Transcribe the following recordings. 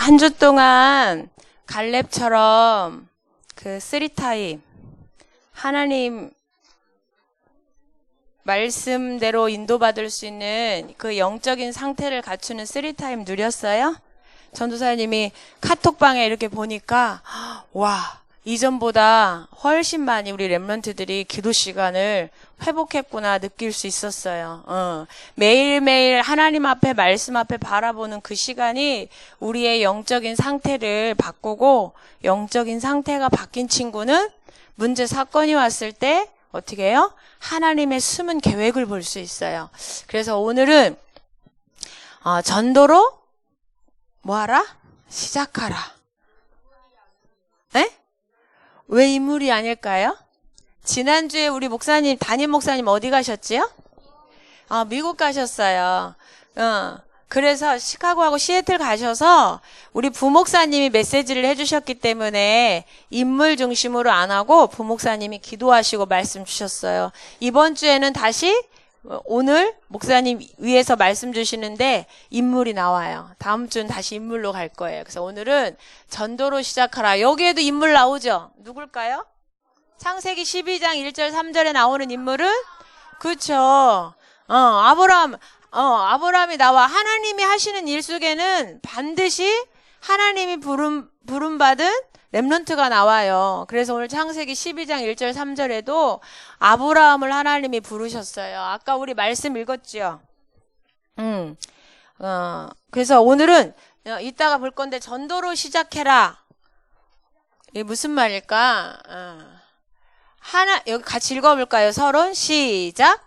한 주 동안 갈렙처럼 그 쓰리타임 하나님 말씀대로 인도받을 수 있는 그 영적인 상태를 갖추는 쓰리타임 누렸어요? 전도사님이 카톡방에 이렇게 보니까 와, 이전보다 훨씬 많이 우리 렘넌트들이 기도 시간을 회복했구나 느낄 수 있었어요. 매일매일 하나님 앞에 말씀 앞에 바라보는 그 시간이 우리의 영적인 상태를 바꾸고, 영적인 상태가 바뀐 친구는 문제 사건이 왔을 때 어떻게 해요? 하나님의 숨은 계획을 볼 수 있어요. 그래서 오늘은 전도로 뭐하라? 시작하라. 에? 왜 인물이 아닐까요? 지난주에 우리 목사님, 담임 목사님 어디 가셨지요? 미국 가셨어요. 그래서 시카고하고 시애틀 가셔서 우리 부목사님이 메시지를 해주셨기 때문에 인물 중심으로 안 하고 부목사님이 기도하시고 말씀 주셨어요. 이번 주에는 다시 오늘 목사님 위에서 말씀 주시는데 인물이 나와요. 다음 주는 다시 인물로 갈 거예요. 그래서 오늘은 전도로 시작하라. 여기에도 인물 나오죠? 누굴까요? 창세기 12장 1절 3절에 나오는 인물은? 그쵸. 아브라함이 나와. 하나님이 하시는 일 속에는 반드시 하나님이 부름받은 렘넌트가 나와요. 그래서 오늘 창세기 12장 1절 3절에도 아브라함을 하나님이 부르셨어요. 아까 우리 말씀 읽었죠? 그래서 오늘은 이따가 볼 건데 전도로 시작해라. 이게 무슨 말일까? 여기 같이 읽어볼까요? 서론 시작.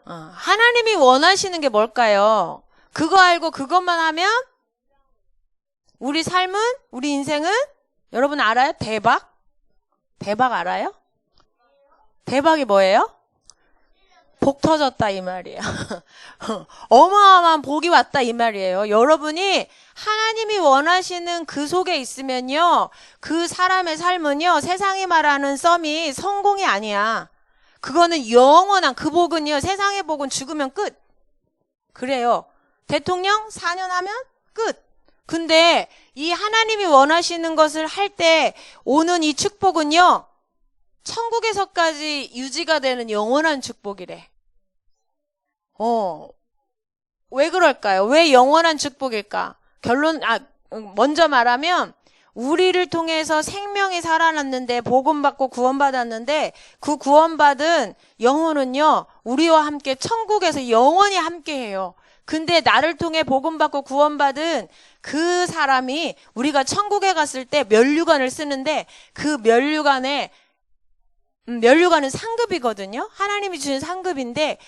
하나님이 원하시는 게 뭘까요? 그거 알고 그것만 하면 우리 삶은, 우리 인생은 여러분 알아요? 대박? 대박 알아요? 대박이 뭐예요? 복 터졌다 이 말이에요. 어마어마한 복이 왔다 이 말이에요. 여러분이 하나님이 원하시는 그 속에 있으면요, 그 사람의 삶은요, 세상이 말하는 썸이 성공이 아니야. 그거는 영원한, 그 복은요, 세상의 복은 죽으면 끝. 그래요. 대통령 4년 하면 끝. 근데 이 하나님이 원하시는 것을 할 때 오는 이 축복은요, 천국에서까지 유지가 되는 영원한 축복이래. 왜 그럴까요? 왜 영원한 축복일까? 먼저 말하면 우리를 통해서 생명이 살아났는데, 복음받고 구원받았는데, 그 구원받은 영혼은요, 우리와 함께 천국에서 영원히 함께해요. 근데 나를 통해 복음받고 구원받은 그 사람이 우리가 천국에 갔을 때 면류관을 쓰는데, 그 면류관은 상급이거든요. 하나님이 주신 상급인데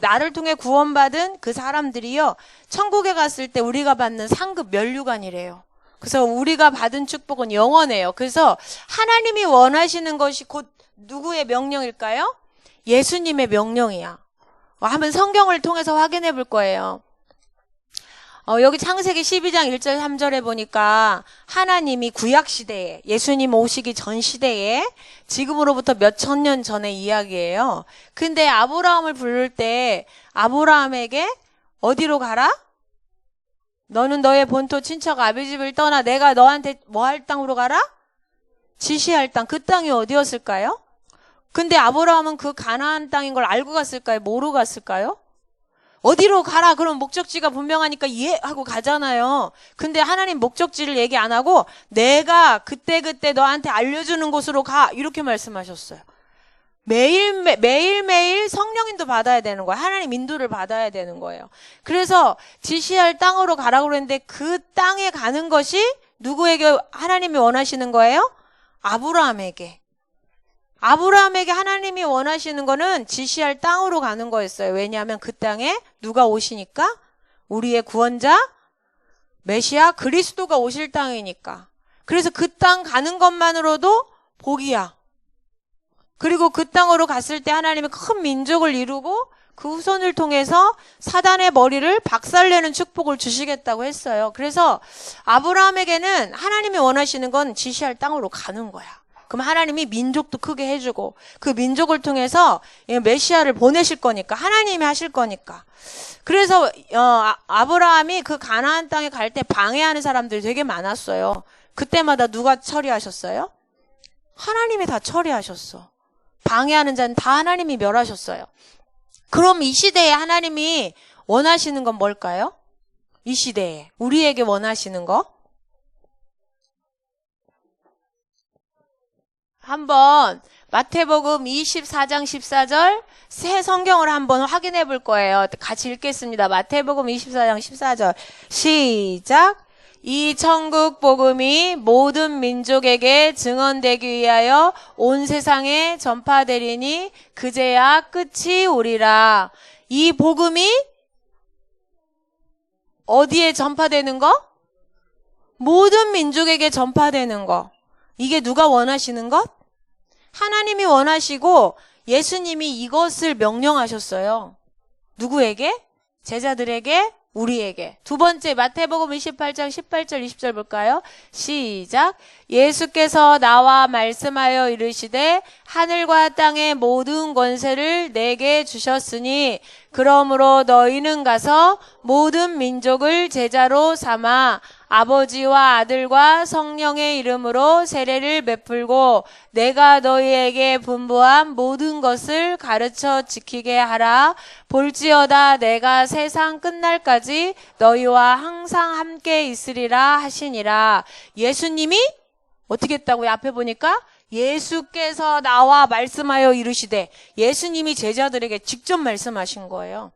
나를 통해 구원받은 그 사람들이요, 천국에 갔을 때 우리가 받는 상급 면류관이래요. 그래서 우리가 받은 축복은 영원해요. 그래서 하나님이 원하시는 것이 곧 누구의 명령일까요? 예수님의 명령이야. 한번 성경을 통해서 확인해 볼 거예요. 여기 창세기 12장 1절 3절에 보니까 하나님이 구약시대에, 예수님 오시기 전 시대에, 지금으로부터 몇 천 년 전의 이야기예요. 근데 아브라함을 부를 때 아브라함에게 어디로 가라? 너는 너의 본토 친척 아비집을 떠나 내가 너한테 뭐 할 땅으로 가라? 지시할 땅. 그 땅이 어디였을까요? 근데 아브라함은 그 가나안 땅인 걸 알고 갔을까요? 모르고 갔을까요? 어디로 가라 그럼 목적지가 분명하니까 예 하고 가잖아요. 근데 하나님 목적지를 얘기 안 하고 내가 그때그때 너한테 알려주는 곳으로 가, 이렇게 말씀하셨어요. 매일매일 성령인도 받아야 되는 거예요. 하나님 인도를 받아야 되는 거예요. 그래서 지시할 땅으로 가라고 그랬는데 그 땅에 가는 것이 누구에게 하나님이 원하시는 거예요? 아브라함에게 하나님이 원하시는 거는 지시할 땅으로 가는 거였어요. 왜냐하면 그 땅에 누가 오시니까? 우리의 구원자 메시아 그리스도가 오실 땅이니까. 그래서 그 땅 가는 것만으로도 복이야. 그리고 그 땅으로 갔을 때 하나님이 큰 민족을 이루고 그 후손을 통해서 사단의 머리를 박살내는 축복을 주시겠다고 했어요. 그래서 아브라함에게는 하나님이 원하시는 건 지시할 땅으로 가는 거야. 그럼 하나님이 민족도 크게 해주고 그 민족을 통해서 메시아를 보내실 거니까 하나님이 하실 거니까. 그래서 아브라함이 그 가나안 땅에 갈 때 방해하는 사람들이 되게 많았어요. 그때마다 누가 처리하셨어요? 하나님이 다 처리하셨어. 방해하는 자는 다 하나님이 멸하셨어요. 그럼 이 시대에 하나님이 원하시는 건 뭘까요? 이 시대에 우리에게 원하시는 거? 한번 마태복음 24장 14절 새 성경을 한번 확인해 볼 거예요. 같이 읽겠습니다. 마태복음 24장 14절 시작. 이 천국 복음이 모든 민족에게 증언되기 위하여 온 세상에 전파되리니 그제야 끝이 오리라. 이 복음이 어디에 전파되는 거? 모든 민족에게 전파되는 거. 이게 누가 원하시는 것? 하나님이 원하시고 예수님이 이것을 명령하셨어요. 누구에게? 제자들에게, 우리에게. 두 번째 마태복음 28장 18절 20절 볼까요? 시작. 예수께서 나와 말씀하여 이르시되 하늘과 땅의 모든 권세를 내게 주셨으니 그러므로 너희는 가서 모든 민족을 제자로 삼아 아버지와 아들과 성령의 이름으로 세례를 베풀고 내가 너희에게 분부한 모든 것을 가르쳐 지키게 하라. 볼지어다 내가 세상 끝날까지 너희와 항상 함께 있으리라 하시니라. 예수님이 어떻게 했다고요? 앞에 보니까 예수께서 나와 말씀하여 이르시되 예수님이 제자들에게 직접 말씀하신 거예요.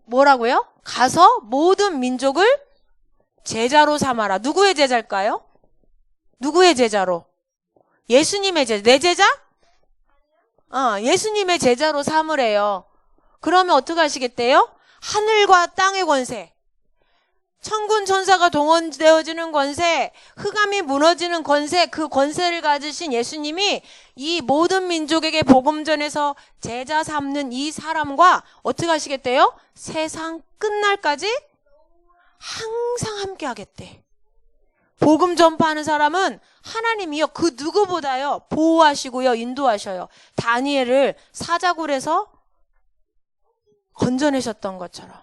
뭐라고요? 가서 모든 민족을 제자로 삼아라. 누구의 제자일까요? 누구의 제자로? 예수님의 제자. 내 제자? 예수님의 제자로 삼으래요. 그러면 어떻게 하시겠대요? 하늘과 땅의 권세, 천군 천사가 동원되어지는 권세, 흑암이 무너지는 권세, 그 권세를 가지신 예수님이 이 모든 민족에게 복음 전해서 제자 삼는 이 사람과 어떻게 하시겠대요? 세상 끝날까지 항상 함께 하겠대. 복음 전파하는 사람은 하나님이요 그 누구보다요 보호하시고요 인도하셔요. 다니엘을 사자굴에서 건져내셨던 것처럼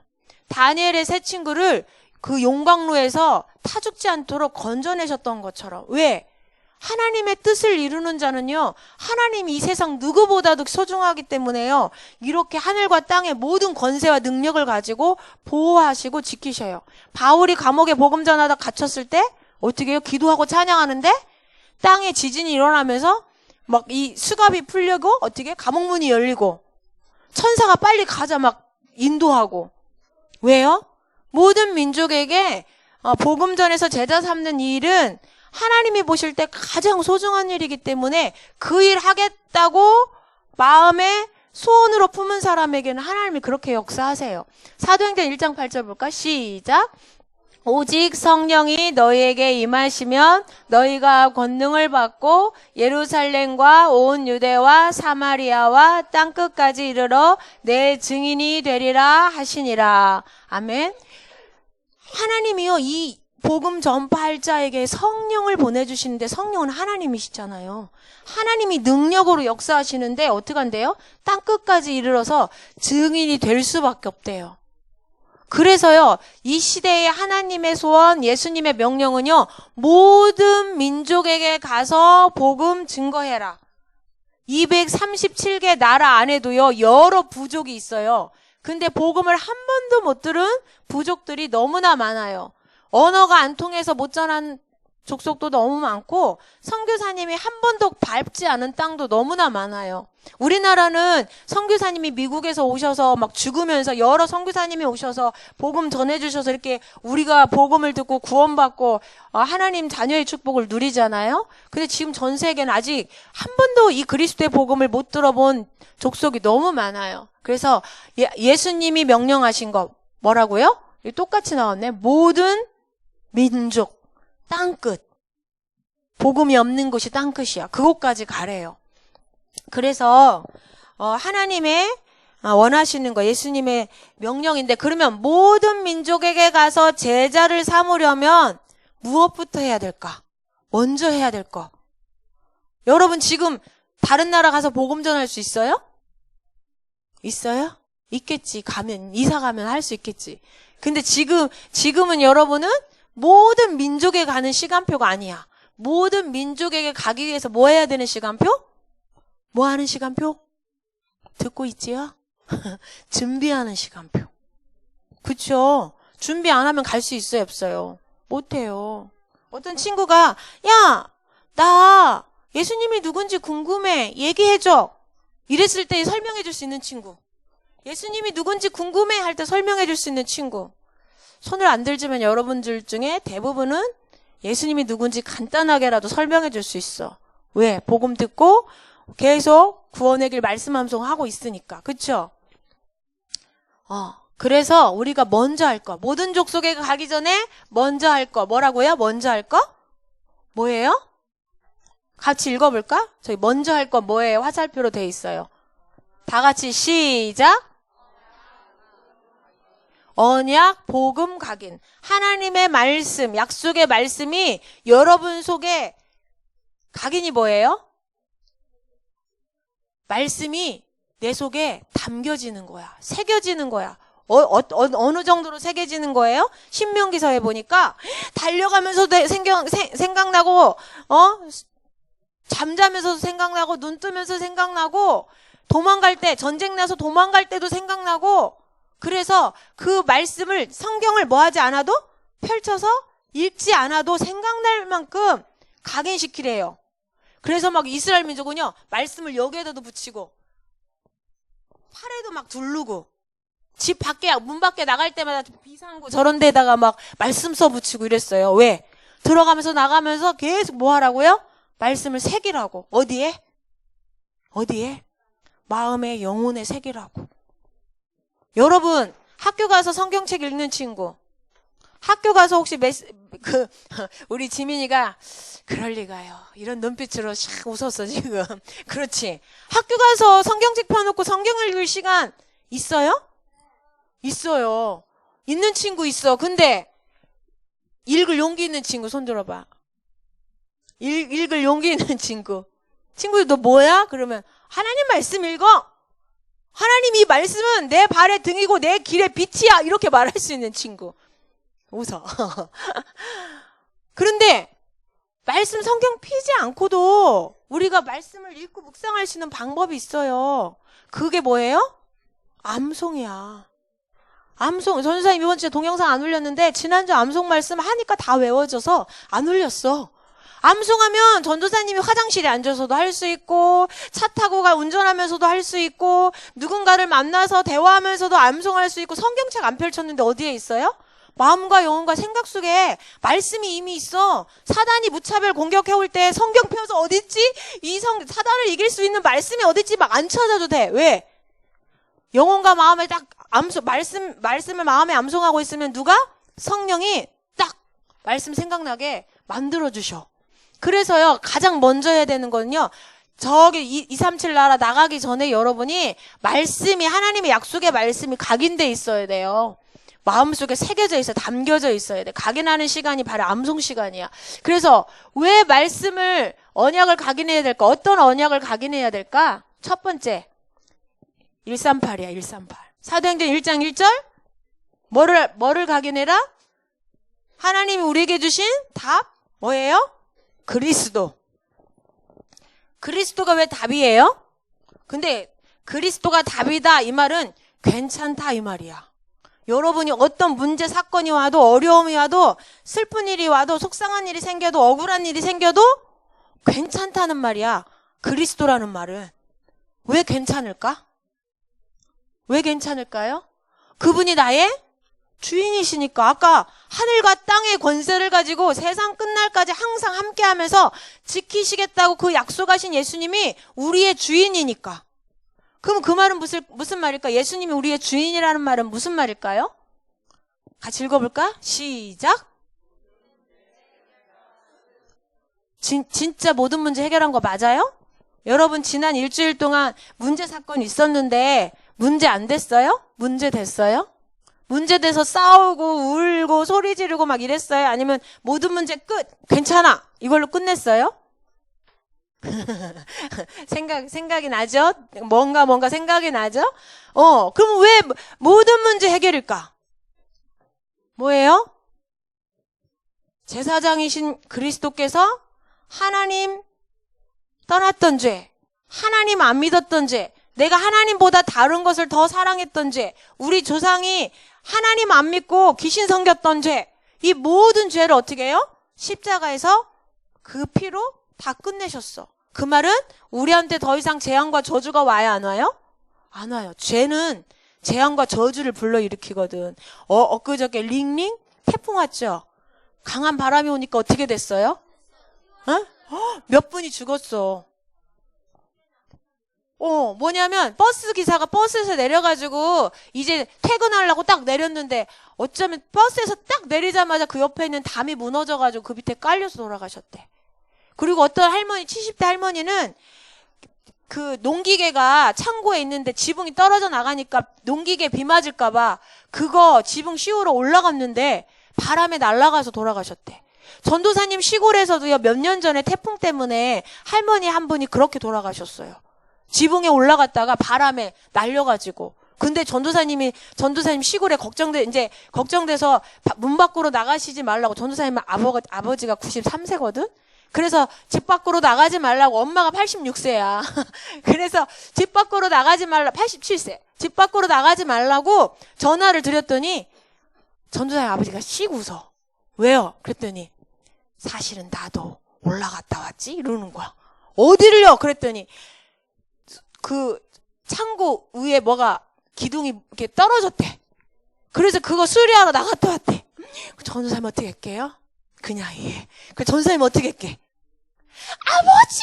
다니엘의 세 친구를 그 용광로에서 타 죽지 않도록 건져내셨던 것처럼. 왜? 하나님의 뜻을 이루는 자는요 하나님이 이 세상 누구보다도 소중하기 때문에요 이렇게 하늘과 땅의 모든 권세와 능력을 가지고 보호하시고 지키셔요. 바울이 감옥에 복음 전하다 갇혔을 때 어떻게 해요? 기도하고 찬양하는데 땅에 지진이 일어나면서 막 이 수갑이 풀리고 어떻게 감옥 문이 열리고 천사가 빨리 가자 막 인도하고. 왜요? 모든 민족에게 복음 전해서 제자 삼는 이 일은 하나님이 보실 때 가장 소중한 일이기 때문에 그 일 하겠다고 마음에 소원으로 품은 사람에게는 하나님이 그렇게 역사하세요. 사도행전 1장 8절 볼까? 시작. 오직 성령이 너희에게 임하시면 너희가 권능을 받고 예루살렘과 온 유대와 사마리아와 땅끝까지 이르러 내 증인이 되리라 하시니라. 아멘. 하나님이요 이 복음 전파할 자에게 성령을 보내주시는데 성령은 하나님이시잖아요. 하나님이 능력으로 역사하시는데 어떻게 한대요? 땅끝까지 이르러서 증인이 될 수밖에 없대요. 그래서요 이 시대의 하나님의 소원 예수님의 명령은요 모든 민족에게 가서 복음 증거해라. 237개 나라 안에도요 여러 부족이 있어요. 근데 복음을 한 번도 못 들은 부족들이 너무나 많아요. 언어가 안 통해서 못 전한 족속도 너무 많고 선교사님이 한 번도 밟지 않은 땅도 너무나 많아요. 우리나라는 선교사님이 미국에서 오셔서 막 죽으면서 여러 선교사님이 오셔서 복음 전해주셔서 이렇게 우리가 복음을 듣고 구원받고 하나님 자녀의 축복을 누리잖아요. 근데 지금 전 세계는 아직 한 번도 이 그리스도의 복음을 못 들어본 족속이 너무 많아요. 그래서 예수님이 명령하신 거 뭐라고요? 똑같이 나왔네. 모든 민족, 땅끝. 복음이 없는 곳이 땅끝이야. 그곳까지 가래요. 그래서 하나님의 원하시는 거 예수님의 명령인데 그러면 모든 민족에게 가서 제자를 삼으려면 무엇부터 해야 될까? 먼저 해야 될 거. 여러분 지금 다른 나라 가서 복음 전할 수 있어요? 있어요? 있겠지. 이사 가면 할 수 있겠지. 근데 지금은 여러분은 모든 민족에 가는 시간표가 아니야. 모든 민족에게 가기 위해서 뭐 해야 되는 시간표? 뭐 하는 시간표? 듣고 있지요? 준비하는 시간표. 그쵸? 준비 안 하면 갈 수 있어요, 없어요? 못해요. 어떤 친구가, 야, 나 예수님이 누군지 궁금해. 얘기해줘. 이랬을 때 설명해 줄 수 있는 친구. 예수님이 누군지 궁금해 할 때 설명해 줄 수 있는 친구. 손을 안 들지만 여러분들 중에 대부분은 예수님이 누군지 간단하게라도 설명해 줄 수 있어. 왜? 복음 듣고 계속 구원의 길 말씀 암송하고 있으니까. 그쵸? 그래서 우리가 먼저 할 거. 모든 족속에 가기 전에 먼저 할 거. 뭐라고요? 먼저 할 거? 뭐예요? 같이 읽어볼까? 저희 먼저 할 거 뭐예요? 화살표로 돼 있어요. 다 같이 시작. 언약, 복음, 각인. 하나님의 말씀, 약속의 말씀이 여러분 속에 각인이 뭐예요? 말씀이 내 속에 담겨지는 거야. 새겨지는 거야. 어느 정도로 새겨지는 거예요? 신명기서에 보니까 달려가면서도 생각나고 잠자면서도 생각나고 눈 뜨면서 생각나고 도망갈 때 전쟁 나서 도망갈 때도 생각나고 그래서 그 말씀을 성경을 뭐 하지 않아도 펼쳐서 읽지 않아도 생각날 만큼 각인시키래요. 그래서 막 이스라엘 민족은요 말씀을 여기에다도 붙이고 팔에도 막 두르고 집 밖에 문 밖에 나갈 때마다 비상구 저런 데다가 막 말씀 써 붙이고 이랬어요. 왜? 들어가면서 나가면서 계속 뭐 하라고요? 말씀을 새기라고. 어디에? 마음에 영혼에 새기라고. 여러분 학교 가서 성경책 읽는 친구 학교 가서 혹시 우리 지민이가 그럴 리가요. 이런 눈빛으로 샥 웃었어 지금. 그렇지. 학교 가서 성경책 펴놓고 성경 읽을 시간 있어요? 있어요. 있는 친구 있어. 근데 읽을 용기 있는 친구 손 들어봐. 읽을 용기 있는 친구. 친구들 너 뭐야? 그러면 하나님 말씀 읽어. 하나님 이 말씀은 내 발의 등이고 내 길의 빛이야. 이렇게 말할 수 있는 친구. 웃어. 그런데 말씀 성경 피지 않고도 우리가 말씀을 읽고 묵상할 수 있는 방법이 있어요. 그게 뭐예요? 암송이야. 암송. 전도사님 이번 주에 동영상 안 올렸는데 지난주 암송 말씀 하니까 다 외워져서 안 올렸어. 암송하면 전도사님이 화장실에 앉아서도 할 수 있고 차 타고 운전하면서도 할 수 있고 누군가를 만나서 대화하면서도 암송할 수 있고 사경책 안 펼쳤는데 어디에 있어요? 마음과 영혼과 생각 속에 말씀이 이미 있어. 사단이 무차별 공격해올 때 성경 펴서 어딨지? 사단을 이길 수 있는 말씀이 어딨지? 막 안 찾아도 돼. 왜? 영혼과 마음에 딱 말씀을 마음에 암송하고 있으면 누가? 성령이 딱 말씀 생각나게 만들어주셔. 그래서요, 가장 먼저 해야 되는 거는요, 저기 237 나라 나가기 전에 여러분이 말씀이, 하나님의 약속의 말씀이 각인돼 있어야 돼요. 마음속에 새겨져 있어, 담겨져 있어야 돼. 각인하는 시간이 바로 암송 시간이야. 그래서 왜 말씀을, 언약을 각인해야 될까? 어떤 언약을 각인해야 될까? 첫 번째, 138이야, 138. 사도행전 1장 1절? 뭐를 각인해라? 하나님이 우리에게 주신 답? 뭐예요? 그리스도. 그리스도가 왜 답이에요? 근데 그리스도가 답이다 이 말은 괜찮다 이 말이야. 여러분이 어떤 문제 사건이 와도 어려움이 와도 슬픈 일이 와도 속상한 일이 생겨도 억울한 일이 생겨도 괜찮다는 말이야. 그리스도라는 말은. 왜 괜찮을까? 왜 괜찮을까요? 그분이 나의 주인이시니까. 아까 하늘과 땅의 권세를 가지고 세상 끝날까지 항상 함께하면서 지키시겠다고 그 약속하신 예수님이 우리의 주인이니까. 그럼 그 말은 무슨 말일까? 예수님이 우리의 주인이라는 말은 무슨 말일까요? 같이 읽어볼까? 시작. 진짜 모든 문제 해결한 거 맞아요? 여러분 지난 일주일 동안 문제 사건이 있었는데 문제 안 됐어요? 문제 됐어요? 문제 돼서 싸우고 울고 소리 지르고 막 이랬어요? 아니면 모든 문제 끝! 괜찮아! 이걸로 끝냈어요? 생각이 나죠? 뭔가 생각이 나죠? 그럼 왜 모든 문제 해결일까? 뭐예요? 제사장이신 그리스도께서 하나님 떠났던 죄, 하나님 안 믿었던 죄, 내가 하나님보다 다른 것을 더 사랑했던 죄, 우리 조상이 하나님 안 믿고 귀신 섬겼던 죄, 이 모든 죄를 어떻게 해요? 십자가에서 그 피로 다 끝내셨어. 그 말은 우리한테 더 이상 재앙과 저주가 와야 안 와요? 안 와요. 죄는 재앙과 저주를 불러일으키거든. 엊그저께 링링 태풍 왔죠? 강한 바람이 오니까 어떻게 됐어요? 몇 분이 죽었어. 뭐냐면 버스 기사가 버스에서 내려가지고 이제 퇴근하려고 딱 내렸는데 어쩌면 버스에서 딱 내리자마자 그 옆에 있는 담이 무너져가지고 그 밑에 깔려서 돌아가셨대. 그리고 어떤 할머니, 70대 할머니는 그 농기계가 창고에 있는데 지붕이 떨어져 나가니까 농기계 비 맞을까봐 그거 지붕 씌우러 올라갔는데 바람에 날아가서 돌아가셨대. 전도사님 시골에서도요, 몇 년 전에 태풍 때문에 할머니 한 분이 그렇게 돌아가셨어요. 지붕에 올라갔다가 바람에 날려가지고. 근데 전도사님 시골에 걱정돼서 문 밖으로 나가시지 말라고. 전도사님 아버지가 93세거든? 그래서 집 밖으로 나가지 말라고. 엄마가 86세야. 그래서 집 밖으로 나가지 말라, 87세. 집 밖으로 나가지 말라고 전화를 드렸더니 전도사님 아버지가 씩 웃어. 왜요? 그랬더니 사실은 나도 올라갔다 왔지? 이러는 거야. 어디를요? 그랬더니 그 창고 위에 뭐가 기둥이 이렇게 떨어졌대. 그래서 그거 수리하러 나갔다 왔대. 전도사님 어떻게 할게요? 그냥 그 전도사님 어떻게 할게? 아버지!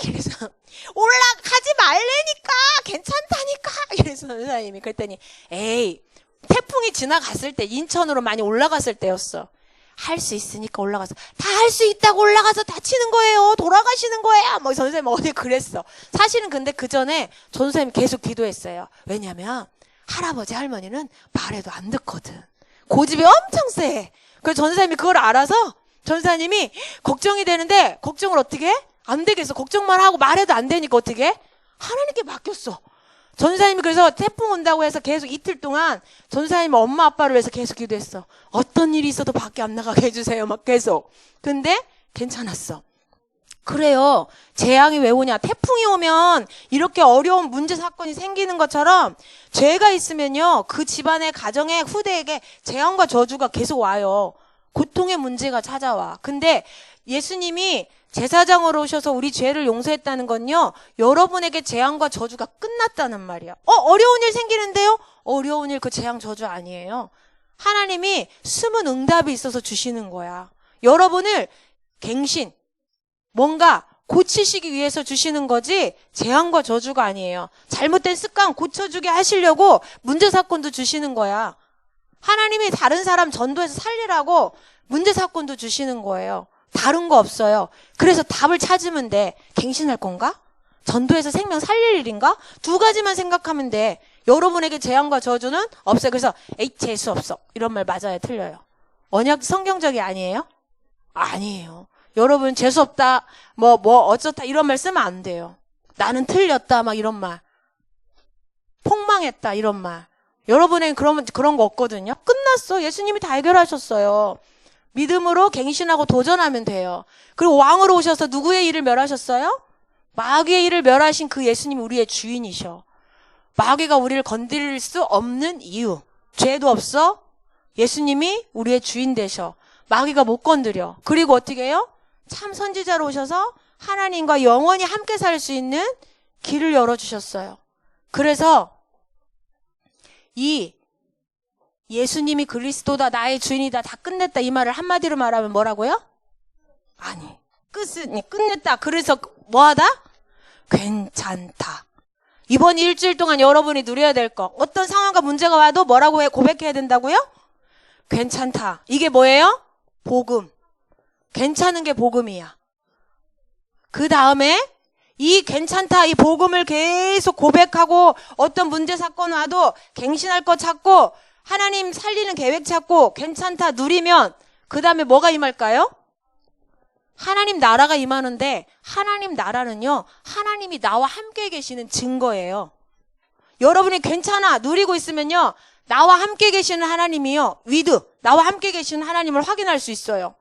그래서 올라가지 말래니까 괜찮다니까. 그래서 전도사님이 그랬더니 에이, 태풍이 지나갔을 때 인천으로 많이 올라갔을 때였어. 할 수 있으니까 올라가서 다 할 수 있다고 올라가서 다치는 거예요. 돌아가시는 거예요. 뭐 전도사님 어디 그랬어. 사실은 근데 그 전에 전도사님 계속 기도했어요. 왜냐면 할아버지 할머니는 말해도 안 듣거든. 고집이 엄청 세. 그래서 전도사님이 그걸 알아서 전도사님이 걱정이 되는데 걱정을 어떻게 해? 안 되겠어. 걱정만 하고 말해도 안 되니까 어떻게 해? 하나님께 맡겼어. 전사님이 그래서 태풍 온다고 해서 계속 이틀 동안 전사님 엄마 아빠를 위해서 계속 기도했어. 어떤 일이 있어도 밖에 안 나가게 해주세요. 막 계속. 근데 괜찮았어. 그래요. 재앙이 왜 오냐. 태풍이 오면 이렇게 어려운 문제 사건이 생기는 것처럼 죄가 있으면요. 그 집안의 가정의 후대에게 재앙과 저주가 계속 와요. 고통의 문제가 찾아와. 근데 예수님이 제사장으로 오셔서 우리 죄를 용서했다는 건요, 여러분에게 재앙과 저주가 끝났다는 말이야. 어려운 일 생기는데요? 어려운 일 그 재앙 저주 아니에요. 하나님이 숨은 응답이 있어서 주시는 거야. 여러분을 갱신, 뭔가 고치시기 위해서 주시는 거지 재앙과 저주가 아니에요. 잘못된 습관 고쳐주게 하시려고 문제 사건도 주시는 거야. 하나님이 다른 사람 전도해서 살리라고 문제 사건도 주시는 거예요. 다른 거 없어요. 그래서 답을 찾으면 돼. 갱신할 건가? 전도해서 생명 살릴 일인가? 두 가지만 생각하면 돼. 여러분에게 재앙과 저주는 없어요. 그래서 재수 없어. 이런 말 맞아요? 틀려요? 언약 성경적이 아니에요? 아니에요. 여러분 재수 없다. 뭐 어쩌다 이런 말 쓰면 안 돼요. 나는 틀렸다. 막 이런 말. 폭망했다. 이런 말. 여러분에겐 그런 거 없거든요. 끝났어. 예수님이 다 해결하셨어요. 믿음으로 갱신하고 도전하면 돼요. 그리고 왕으로 오셔서 누구의 일을 멸하셨어요? 마귀의 일을 멸하신 그 예수님이 우리의 주인이셔. 마귀가 우리를 건드릴 수 없는 이유. 죄도 없어. 예수님이 우리의 주인 되셔. 마귀가 못 건드려. 그리고 어떻게 해요? 참 선지자로 오셔서 하나님과 영원히 함께 살 수 있는 길을 열어주셨어요. 그래서 이 예수님이 그리스도다, 나의 주인이다, 다 끝냈다 이 말을 한마디로 말하면 뭐라고요? 아니, 끝냈다. 그래서 뭐하다? 괜찮다. 이번 일주일 동안 여러분이 누려야 될 거, 어떤 상황과 문제가 와도 뭐라고 고백해야 된다고요? 괜찮다. 이게 뭐예요? 복음. 괜찮은 게 복음이야. 그 다음에 이 괜찮다, 이 복음을 계속 고백하고 어떤 문제 사건 와도 갱신할 거 찾고 하나님 살리는 계획 찾고 괜찮다 누리면 그 다음에 뭐가 임할까요? 하나님 나라가 임하는데 하나님 나라는요, 하나님이 나와 함께 계시는 증거예요. 여러분이 괜찮아 누리고 있으면요, 나와 함께 계시는 하나님이요, 나와 함께 계시는 하나님을 확인할 수 있어요.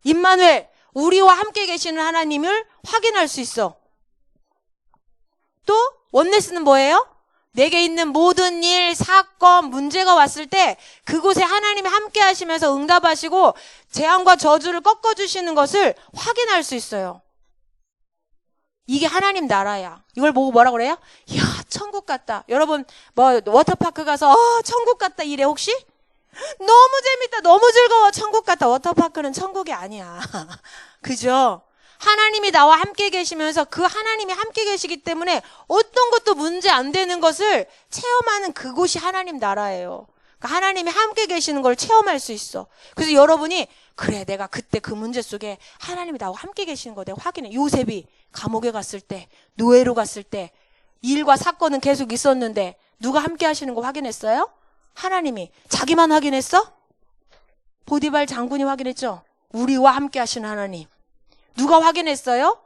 임마누엘, 우리와 함께 계시는 하나님을 확인할 수 있어. 또 원네스는 뭐예요? 내게 있는 모든 일, 사건, 문제가 왔을 때 그곳에 하나님이 함께 하시면서 응답하시고 재앙과 저주를 꺾어주시는 것을 확인할 수 있어요. 이게 하나님 나라야. 이걸 보고 뭐라 그래요? 이야, 천국 같다. 여러분 워터파크 가서 천국 같다 이래 혹시? 너무 재밌다, 너무 즐거워, 천국 같다. 워터파크는 천국이 아니야. 그죠? 하나님이 나와 함께 계시면서 그 하나님이 함께 계시기 때문에 어떤 것도 문제 안 되는 것을 체험하는 그곳이 하나님 나라예요. 그러니까 하나님이 함께 계시는 걸 체험할 수 있어. 그래서 여러분이 그래, 내가 그때 그 문제 속에 하나님이 나와 함께 계시는 거 내가 확인해. 요셉이 감옥에 갔을 때, 노예로 갔을 때 일과 사건은 계속 있었는데 누가 함께 하시는 거 확인했어요? 하나님이. 자기만 확인했어? 보디발 장군이 확인했죠? 우리와 함께 하시는 하나님. 누가 확인했어요?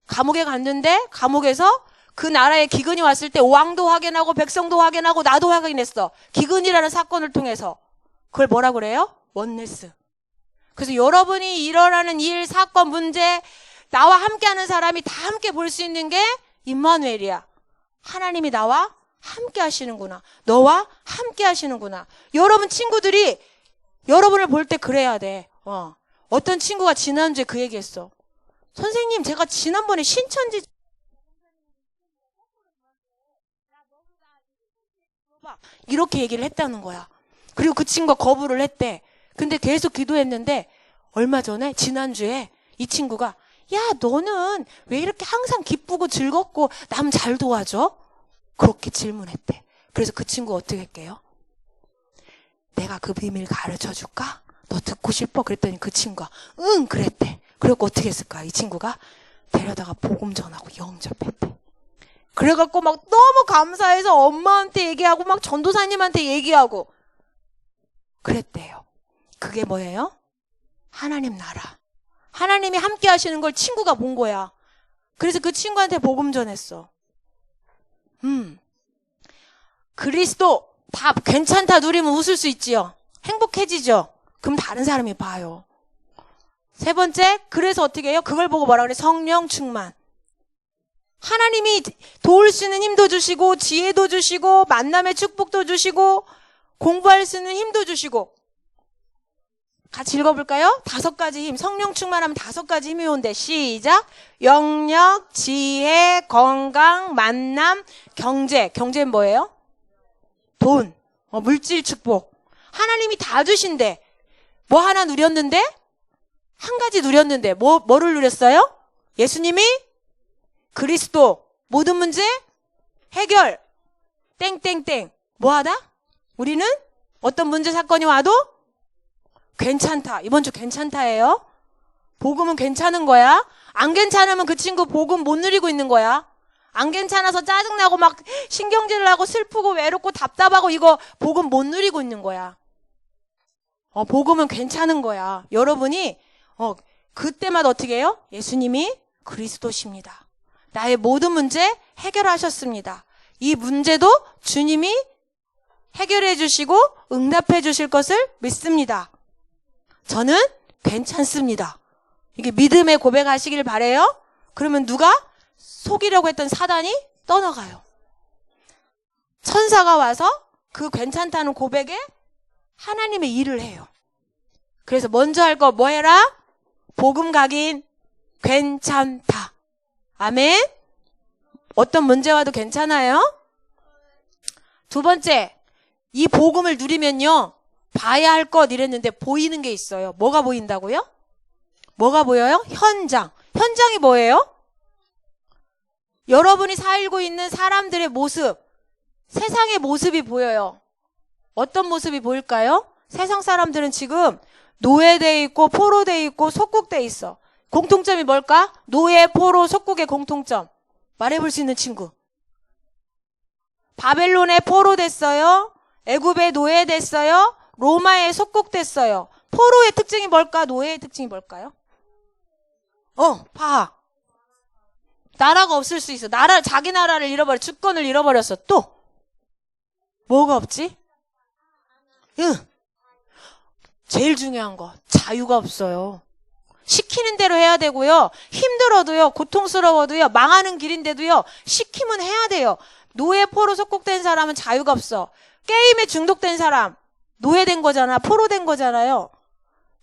감옥에 갔는데 감옥에서 그 나라에 기근이 왔을 때 왕도 확인하고 백성도 확인하고 나도 확인했어. 기근이라는 사건을 통해서. 그걸 뭐라 그래요? 원네스. 그래서 여러분이 일어나는 일, 사건, 문제, 나와 함께하는 사람이 다 함께 볼 수 있는 게 임마누엘이야. 하나님이 나와 함께 하시는구나. 너와 함께 하시는구나. 여러분 친구들이 여러분을 볼 때 그래야 돼. 어떤 친구가 지난주에 그 얘기했어. 선생님, 제가 지난번에 신천지 이렇게 얘기를 했다는 거야. 그리고 그 친구가 거부를 했대. 근데 계속 기도했는데 얼마 전에 지난주에 이 친구가 야, 너는 왜 이렇게 항상 기쁘고 즐겁고 남 잘 도와줘? 그렇게 질문했대. 그래서 그 친구 어떻게 할게요? 내가 그 비밀 가르쳐 줄까? 너 듣고 싶어? 그랬더니 그 친구가 응 그랬대. 그리고 어떻게 했을까? 이 친구가 데려다가 복음 전하고 영접했대. 그래갖고 막 너무 감사해서 엄마한테 얘기하고 막 전도사님한테 얘기하고 그랬대요. 그게 뭐예요? 하나님 나라. 하나님이 함께 하시는 걸 친구가 본 거야. 그래서 그 친구한테 복음 전했어. 그리스도 다 괜찮다 누리면 웃을 수 있지요. 행복해지죠. 그럼 다른 사람이 봐요. 세 번째, 그래서 어떻게 해요? 그걸 보고 뭐라 그래? 성령 충만. 하나님이 도울 수 있는 힘도 주시고 지혜도 주시고 만남의 축복도 주시고 공부할 수 있는 힘도 주시고. 같이 읽어볼까요? 5가지 힘. 성령 충만하면 5가지 힘이 온대. 시작. 영력, 지혜, 건강, 만남, 경제. 경제는 뭐예요? 돈, 물질 축복. 하나님이 다 주신대. 뭐 하나 누렸는데? 한 가지 누렸는데 뭐를 누렸어요? 예수님이 그리스도 모든 문제 해결 땡땡땡 뭐하다? 우리는 어떤 문제 사건이 와도 괜찮다. 이번 주 괜찮다예요. 복음은 괜찮은 거야. 안 괜찮으면 그 친구 복음 못 누리고 있는 거야. 안 괜찮아서 짜증나고 막 신경질 나고 슬프고 외롭고 답답하고 이거 복음 못 누리고 있는 거야. 복음은 괜찮은 거야. 여러분이 그때마다 어떻게 해요? 예수님이 그리스도십니다. 나의 모든 문제 해결하셨습니다. 이 문제도 주님이 해결해 주시고 응답해 주실 것을 믿습니다. 저는 괜찮습니다. 이게 믿음의 고백하시길 바래요. 그러면 누가 속이려고 했던 사단이 떠나가요. 천사가 와서 그 괜찮다는 고백에 하나님의 일을 해요. 그래서 먼저 할 거 뭐 해라? 복음 각인 괜찮다. 아멘. 어떤 문제 와도 괜찮아요. 두 번째, 이 복음을 누리면요 봐야 할 것 이랬는데 보이는 게 있어요. 뭐가 보인다고요? 뭐가 보여요? 현장. 현장이 뭐예요? 여러분이 살고 있는 사람들의 모습, 세상의 모습이 보여요. 어떤 모습이 보일까요? 세상 사람들은 지금 노예돼 있고 포로돼 있고 속국돼 있어. 공통점이 뭘까? 노예, 포로, 속국의 공통점. 말해볼 수 있는 친구. 바벨론에 포로 됐어요. 애굽에 노예 됐어요. 로마에 속국 됐어요. 포로의 특징이 뭘까? 노예의 특징이 뭘까요? 봐. 나라가 없을 수 있어. 자기 나라를 잃어버려. 주권을 잃어버렸어. 또 뭐가 없지? 응. 제일 중요한 거 자유가 없어요. 시키는 대로 해야 되고요. 힘들어도요. 고통스러워도요. 망하는 길인데도요. 시키면 해야 돼요. 노예 포로 속국된 사람은 자유가 없어. 게임에 중독된 사람 노예된 거잖아. 포로된 거잖아요.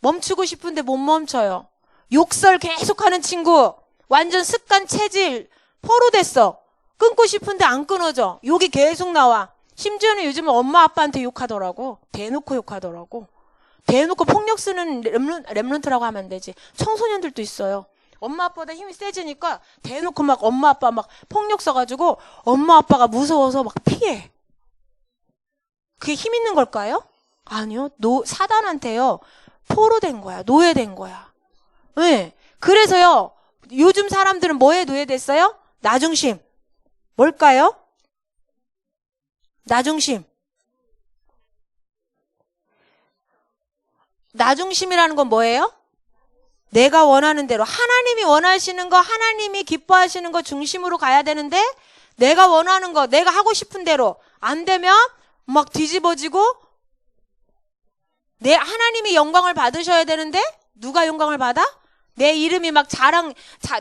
멈추고 싶은데 못 멈춰요. 욕설 계속하는 친구 완전 습관 체질 포로됐어. 끊고 싶은데 안 끊어져. 욕이 계속 나와. 심지어는 요즘은 엄마 아빠한테 욕하더라고. 대놓고 욕하더라고. 대놓고 폭력 쓰는 랩런트라고 하면 안 되지. 청소년들도 있어요. 엄마 아빠보다 힘이 세지니까 대놓고 막 엄마 아빠 막 폭력 써가지고 엄마 아빠가 무서워서 막 피해. 그게 힘 있는 걸까요? 아니요. 사단한테요. 포로된 거야. 노예된 거야. 네. 그래서요. 요즘 사람들은 뭐에 노예됐어요? 나중심. 뭘까요? 나중심. 나중심이라는 건 뭐예요? 내가 원하는 대로 하나님이 원하시는 거 하나님이 기뻐하시는 거 중심으로 가야 되는데 내가 원하는 거 내가 하고 싶은 대로 안 되면 막 뒤집어지고 하나님이 영광을 받으셔야 되는데 누가 영광을 받아? 내 이름이 막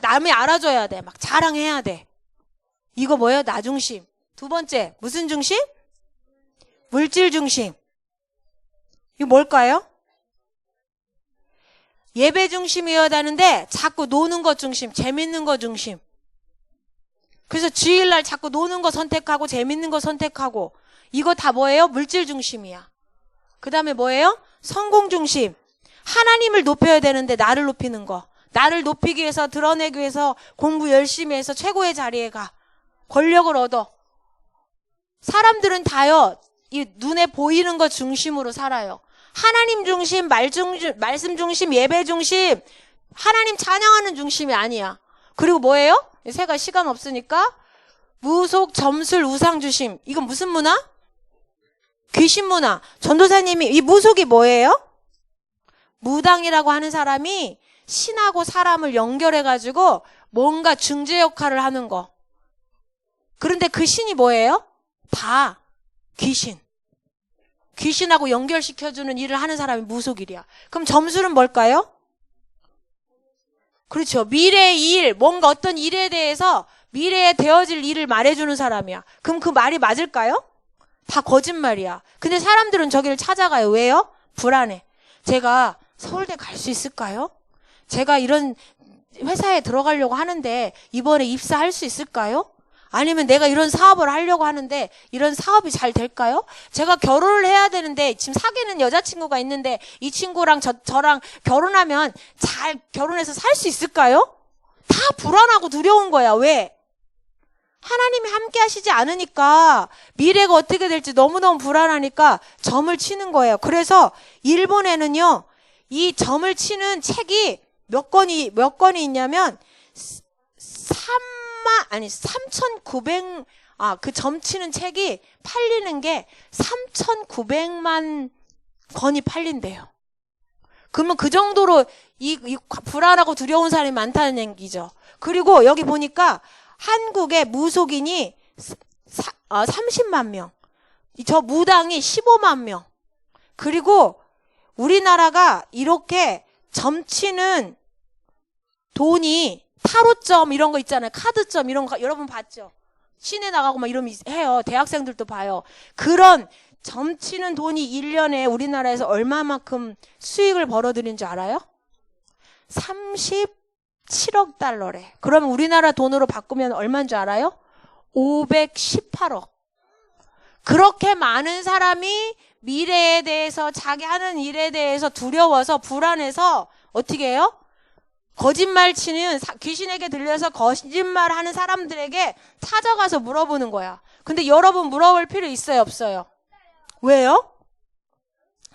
남이 알아줘야 돼. 막 자랑해야 돼. 이거 뭐예요? 나중심. 두 번째 무슨 중심? 물질 중심. 이거 뭘까요? 예배 중심이어야 되는데 자꾸 노는 것 중심, 재밌는 것 중심. 그래서 주일날 자꾸 노는 거 선택하고 재밌는 거 선택하고 이거 다 뭐예요? 물질 중심이야. 그 다음에 뭐예요? 성공 중심. 하나님을 높여야 되는데 나를 높이는 거. 나를 높이기 위해서 드러내기 위해서 공부 열심히 해서 최고의 자리에 가. 권력을 얻어. 사람들은 다요. 이 눈에 보이는 것 중심으로 살아요. 하나님 중심, 말씀 중심, 예배 중심, 하나님 찬양하는 중심이 아니야. 그리고 뭐예요? 새가 시간 없으니까 무속, 점술, 우상 중심. 이건 무슨 문화? 귀신 문화. 전도사님이 이 무속이 뭐예요? 무당이라고 하는 사람이 신하고 사람을 연결해가지고 뭔가 중재 역할을 하는 거. 그런데 그 신이 뭐예요? 다 귀신. 귀신하고 연결시켜주는 일을 하는 사람이 무속일이야. 그럼 점술은 뭘까요? 그렇죠. 미래의 일, 뭔가 어떤 일에 대해서 미래에 되어질 일을 말해주는 사람이야. 그럼 그 말이 맞을까요? 다 거짓말이야. 근데 사람들은 저기를 찾아가요. 왜요? 불안해. 제가 서울대 갈 수 있을까요? 제가 이런 회사에 들어가려고 하는데 이번에 입사할 수 있을까요? 아니면 내가 이런 사업을 하려고 하는데 이런 사업이 잘 될까요? 제가 결혼을 해야 되는데 지금 사귀는 여자친구가 있는데 이 친구랑 저랑 결혼하면 잘 결혼해서 살 수 있을까요? 다 불안하고 두려운 거야. 왜? 하나님이 함께 하시지 않으니까 미래가 어떻게 될지 너무너무 불안하니까 점을 치는 거예요. 그래서 일본에는요, 이 점을 치는 책이 몇 권이 있냐면 3,900, 그 점치는 책이 팔리는 게 3,900만 권이 팔린대요. 그러면 그 정도로 이 불안하고 두려운 사람이 많다는 얘기죠. 그리고 여기 보니까 한국의 무속인이 30만 명, 저 무당이 15만 명. 그리고 우리나라가 이렇게 점치는 돈이 타로점 이런 거 있잖아요. 카드점 이런 거 여러분 봤죠? 시내 나가고 막 이러면 해요. 대학생들도 봐요. 그런 점치는 돈이 1년에 우리나라에서 얼마만큼 수익을 벌어들인 줄 알아요? 37억 달러래. 그러면 우리나라 돈으로 바꾸면 얼마인 줄 알아요? 518억. 그렇게 많은 사람이 미래에 대해서 자기 하는 일에 대해서 두려워서 불안해서 어떻게 해요? 거짓말 치는 귀신에게 들려서 거짓말 하는 사람들에게 찾아가서 물어보는 거야. 근데 여러분 물어볼 필요 있어요, 없어요? 왜요?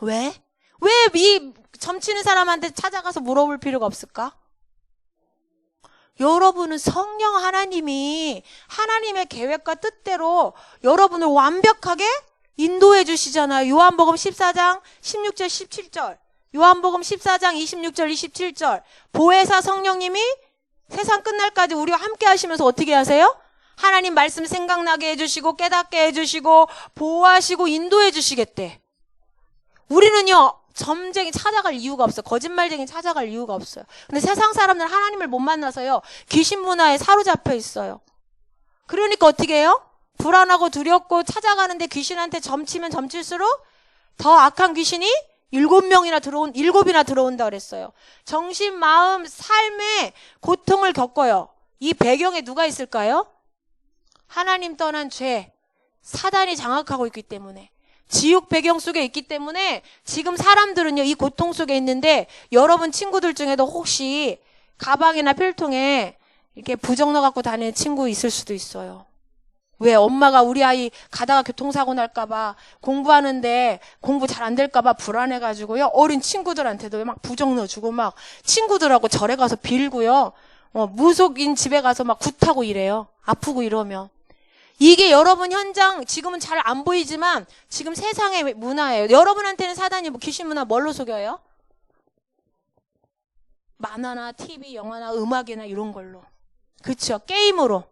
왜? 왜 이 점치는 사람한테 찾아가서 물어볼 필요가 없을까? 여러분은 성령 하나님이 하나님의 계획과 뜻대로 여러분을 완벽하게 인도해 주시잖아요. 요한복음 14장 16절 17절. 요한복음 14장 26절 27절 보혜사 성령님이 세상 끝날까지 우리와 함께 하시면서 어떻게 하세요? 하나님 말씀 생각나게 해주시고 깨닫게 해주시고 보호하시고 인도해 주시겠대. 우리는요 점쟁이 찾아갈 이유가 없어요. 거짓말쟁이 찾아갈 이유가 없어요. 근데 세상 사람들은 하나님을 못 만나서요 귀신 문화에 사로잡혀 있어요. 그러니까 어떻게 해요? 불안하고 두렵고 찾아가는데 귀신한테 점치면 점칠수록 더 악한 귀신이 7이나 들어온다 그랬어요. 정신, 마음, 삶의 고통을 겪어요. 이 배경에 누가 있을까요? 하나님 떠난 죄, 사단이 장악하고 있기 때문에, 지옥 배경 속에 있기 때문에 지금 사람들은요 이 고통 속에 있는데, 여러분 친구들 중에도 혹시 가방이나 필통에 이렇게 부적 넣어갖고 다니는 친구 있을 수도 있어요. 왜? 엄마가 우리 아이 가다가 교통사고 날까봐, 공부하는데 공부 잘 안 될까봐 불안해가지고요 어린 친구들한테도 막 부적 넣어주고 막 친구들하고 절에 가서 빌고요 무속인 집에 가서 막 굿하고 이래요. 아프고 이러면. 이게 여러분 현장 지금은 잘 안 보이지만 지금 세상의 문화예요. 여러분한테는 사단이 뭐 귀신 문화 뭘로 속여요? 만화나 TV, 영화나 음악이나 이런 걸로. 그렇죠. 게임으로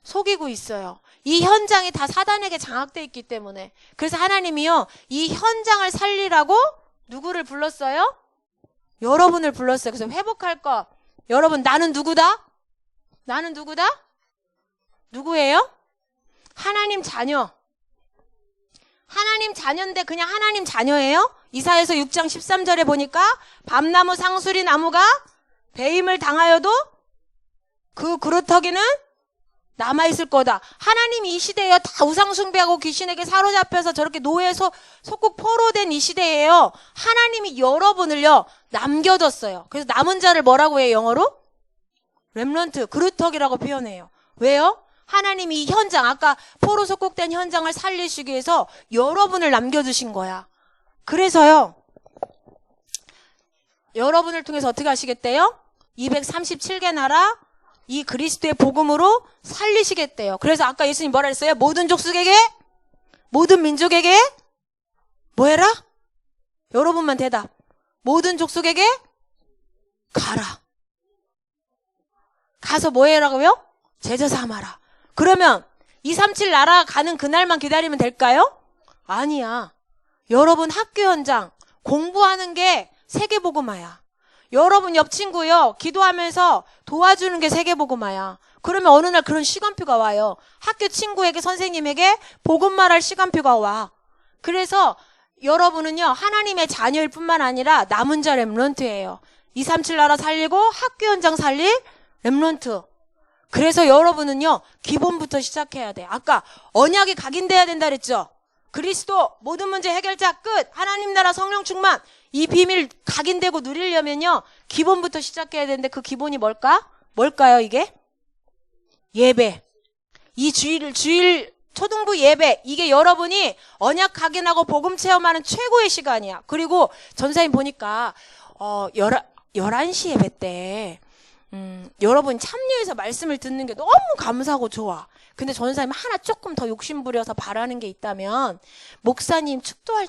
속이고 있어요. 이 현장이 다 사단에게 장악돼 있기 때문에. 그래서 하나님이요 이 현장을 살리라고 누구를 불렀어요? 여러분을 불렀어요. 그래서 회복할 거. 여러분 나는 누구다? 나는 누구다? 누구예요? 하나님 자녀. 하나님 자녀인데 그냥 하나님 자녀예요? 이사야서 6장 13절에 보니까 밤나무 상수리 나무가 배임을 당하여도 그 그루터기는 남아있을 거다. 하나님이 이 시대에요 다 우상숭배하고 귀신에게 사로잡혀서 저렇게 노예에서 속국 포로된 이 시대에요 하나님이 여러분을요 남겨뒀어요. 그래서 남은 자를 뭐라고 해요? 영어로? 렘넌트, 그루터기라고 표현해요. 왜요? 하나님이 이 현장, 아까 포로 속국된 현장을 살리시기 위해서 여러분을 남겨두신 거야. 그래서요 여러분을 통해서 어떻게 하시겠대요? 237개 나라 이 그리스도의 복음으로 살리시겠대요. 그래서 아까 예수님 뭐라 했어요? 모든 족속에게, 모든 민족에게 뭐 해라? 여러분만 대답. 모든 족속에게 가라. 가서 뭐 해라고요? 제자 삼아라. 그러면 237 나라 가는 그날만 기다리면 될까요? 아니야. 여러분 학교 현장 공부하는 게 세계복음화야. 여러분 옆 친구요 기도하면서 도와주는 게 세계복음화야. 그러면 어느 날 그런 시간표가 와요. 학교 친구에게 선생님에게 복음 말할 시간표가 와. 그래서 여러분은요 하나님의 자녀일 뿐만 아니라 남은 자 렘넌트예요. 237 나라 살리고 학교 현장 살릴 렘넌트. 그래서 여러분은요 기본부터 시작해야 돼. 아까 언약이 각인돼야 된다 그랬죠. 그리스도 모든 문제 해결자 끝. 하나님 나라 성령 충만. 이 비밀 각인되고 누리려면요 기본부터 시작해야 되는데 그 기본이 뭘까요 이게? 예배. 이 주일 초등부 예배, 이게 여러분이 언약 각인하고 복음 체험하는 최고의 시간이야. 그리고 전사님 보니까 11시 예배 때 여러분 참여해서 말씀을 듣는 게 너무 감사하고 좋아. 근데 전사님 하나 조금 더 욕심부려서 바라는 게 있다면 목사님 축도할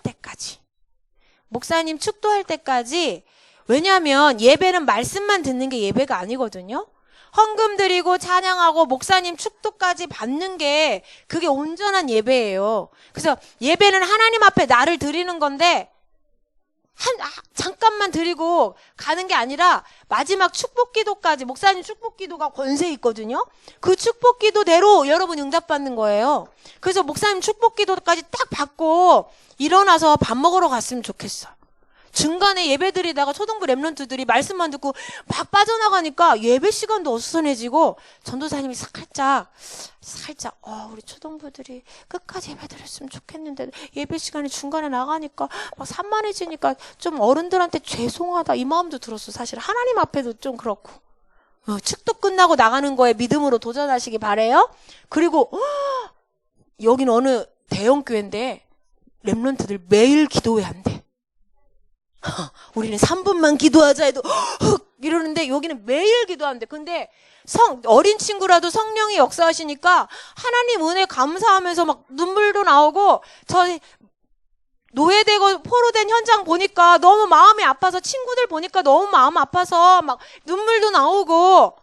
때까지, 왜냐하면 예배는 말씀만 듣는 게 예배가 아니거든요. 헌금 드리고 찬양하고 목사님 축도까지 받는 게 그게 온전한 예배예요. 그래서 예배는 하나님 앞에 나를 드리는 건데 잠깐만 드리고 가는 게 아니라 마지막 축복기도까지, 목사님 축복기도가 권세 있거든요. 그 축복기도대로 여러분 응답받는 거예요. 그래서 목사님 축복기도까지 딱 받고 일어나서 밥 먹으러 갔으면 좋겠어. 중간에 예배 드리다가 초등부 랩런트들이 말씀만 듣고 막 빠져나가니까 예배 시간도 어수선해지고 전도사님이 살짝 우리 초등부들이 끝까지 예배 드렸으면 좋겠는데 예배 시간에 중간에 나가니까 막 산만해지니까 좀 어른들한테 죄송하다 이 마음도 들었어. 사실 하나님 앞에도 좀 그렇고 축도 끝나고 나가는 거에 믿음으로 도전하시기 바래요. 그리고 여기는 어느 대형교회인데 랩런트들 매일 기도회 한대. 우리는 3분만 기도하자 해도 이러는데 여기는 매일 기도한대. 근데 어린 친구라도 성령이 역사하시니까 하나님 은혜 감사하면서 막 눈물도 나오고 노예되고 포로된 현장 보니까 너무 마음이 아파서, 친구들 보니까 너무 마음 아파서 막 눈물도 나오고,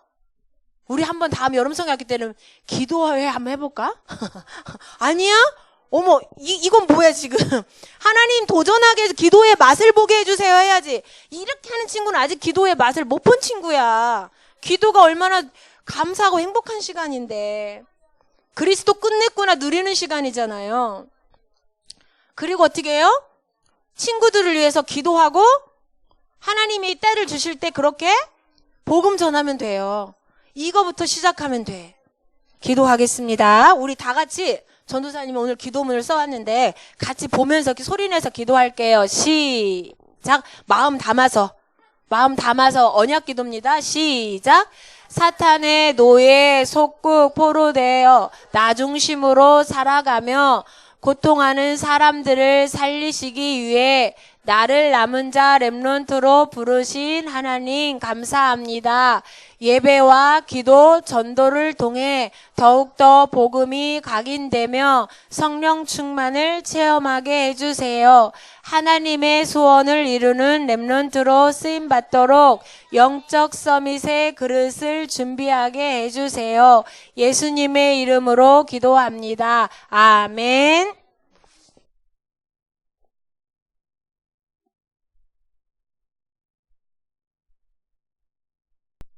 우리 한번 다음 여름 성경학기 때는 기도회 한번 해볼까? 아니야? 어머, 이건 뭐야 지금? 하나님 도전하게 해서 기도의 맛을 보게 해주세요 해야지. 이렇게 하는 친구는 아직 기도의 맛을 못 본 친구야. 기도가 얼마나 감사하고 행복한 시간인데. 그리스도 끝냈구나 누리는 시간이잖아요. 그리고 어떻게 해요? 친구들을 위해서 기도하고 하나님이 때를 주실 때 그렇게 복음 전하면 돼요. 이거부터 시작하면 돼. 기도하겠습니다. 우리 다 같이, 전도사님이 오늘 기도문을 써왔는데 같이 보면서 소리내서 기도할게요. 시작. 마음 담아서 언약 기도입니다. 시작. 사탄의 노예 속국 포로되어 나 중심으로 살아가며 고통하는 사람들을 살리시기 위해 나를 남은 자 렘넌트로 부르신 하나님 감사합니다. 예배와 기도, 전도를 통해 더욱더 복음이 각인되며 성령 충만을 체험하게 해주세요. 하나님의 소원을 이루는 렘넌트로 쓰임받도록 영적 서밋의 그릇을 준비하게 해주세요. 예수님의 이름으로 기도합니다. 아멘.